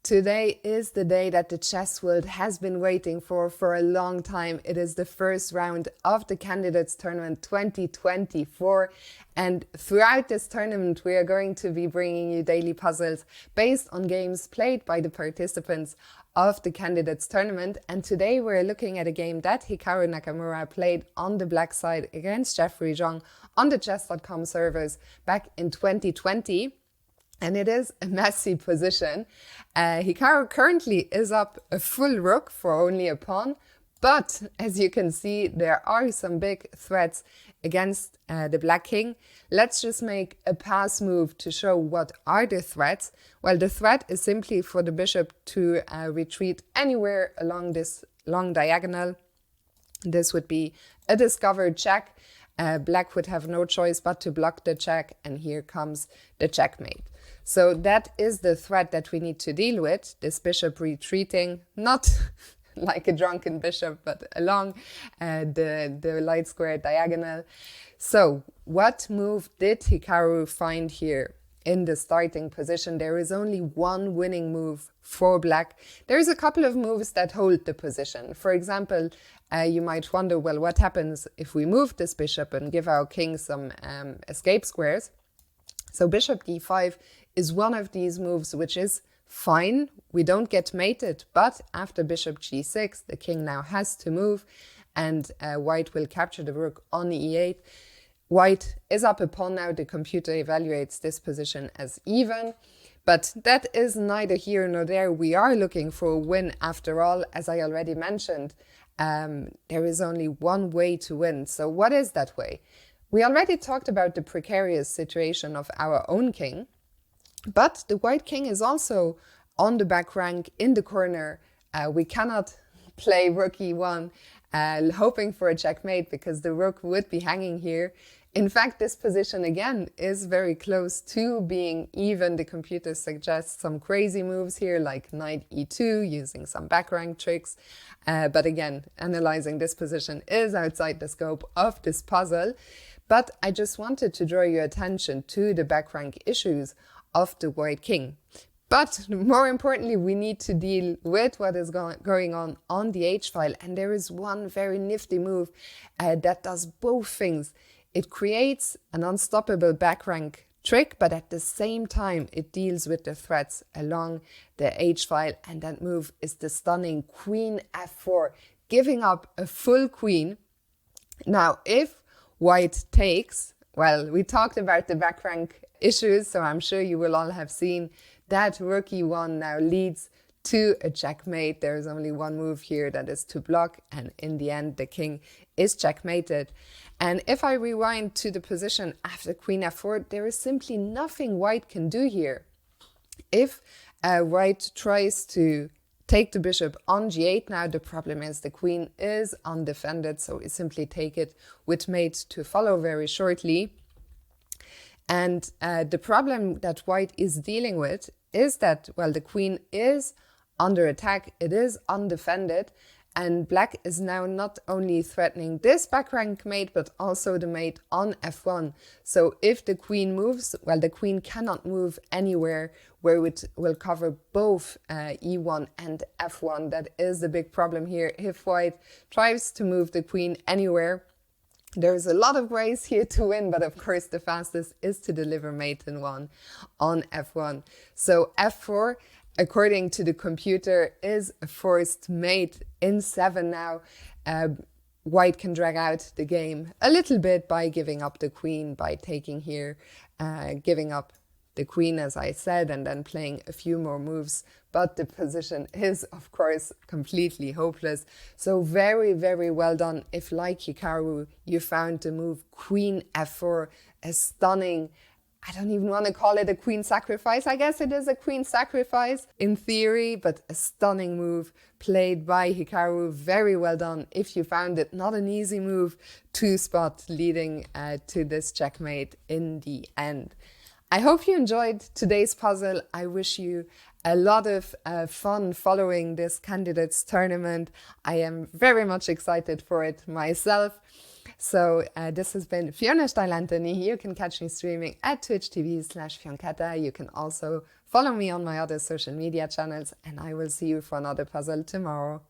Today is the day that the chess world has been waiting for a long time. It is the first round of the Candidates Tournament 2024. And throughout this tournament, we are going to be bringing you daily puzzles based on games played by the participants of the Candidates Tournament. And today we're looking at a game that Hikaru Nakamura played on the black side against Jeffrey Zhang on the chess.com servers back in 2020. And it is a messy position. Hikaru currently is up a full rook for only a pawn, but as you can see, there are some big threats against the black king. Let's just make a pass move to show what are the threats. Well, the threat is simply for the bishop to retreat anywhere along this long diagonal. This would be a discovered check. Black would have no choice but to block the check, and here comes the checkmate. So that is the threat that we need to deal with, this bishop retreating, not like a drunken bishop, but along the light square diagonal. So what move did Hikaru find here in the starting position? There is only one winning move for black. There's a couple of moves that hold the position. For example, you might wonder, well, what happens if we move this bishop and give our king some escape squares? So bishop d5 is one of these moves, which is fine. We don't get mated, but after bishop g6, the king now has to move, and white will capture the rook on e8. White is up a pawn now. The computer evaluates this position as even, but that is neither here nor there. We are looking for a win after all. As I already mentioned, there is only one way to win. So what is that way? We already talked about the precarious situation of our own king, but the white king is also on the back rank in the corner. We cannot play rook e1 hoping for a checkmate because the rook would be hanging here. In fact, this position again is very close to being even. The computer suggests some crazy moves here like knight e2 using some back rank tricks. But again, analyzing this position is outside the scope of this puzzle. But I just wanted to draw your attention to the back rank issues of the white king. But more importantly, we need to deal with what is going on the h-file. And there is one very nifty move that does both things. It creates an unstoppable back rank trick, but at the same time, it deals with the threats along the h-file. And that move is the stunning queen f4, giving up a full queen. Now, if white takes, well, we talked about the back rank issues, so I'm sure you will all have seen that rook e1 now leads to a checkmate. There is only one move here, that is to block, and in the end the king is checkmated. And if I rewind to the position after queen f4, there is simply nothing white can do here. If white tries to take the bishop on g8 now, the problem is the queen is undefended, so we simply take it with mate to follow very shortly. And the problem that white is dealing with is that, well, the queen is under attack, it is undefended, and black is now not only threatening this back rank mate, but also the mate on f1. So if the queen moves, well, the queen cannot move anywhere where it will cover both e1 and f1. That is the big problem here. If white tries to move the queen anywhere, there's a lot of ways here to win, but of course the fastest is to deliver mate in one on f1. So f4, according to the computer, is a forced mate in 7 now. White can drag out the game a little bit by giving up the queen, by taking here, giving up the queen, as I said, and then playing a few more moves. But the position is, of course, completely hopeless. So very, very well done if, like Hikaru, you found the move queen f4 a stunning, I don't even want to call it a queen sacrifice. I guess it is a queen sacrifice in theory, but a stunning move played by Hikaru. Very well done if you found it. Not an easy move to spot, leading to this checkmate in the end. I hope you enjoyed today's puzzle. I wish you a lot of fun following this candidates tournament. I am very much excited for it myself. So this has been Fiona Steil-Anthony. You can catch me streaming at twitch.tv/Fionketta. You can also follow me on my other social media channels, and I will see you for another puzzle tomorrow.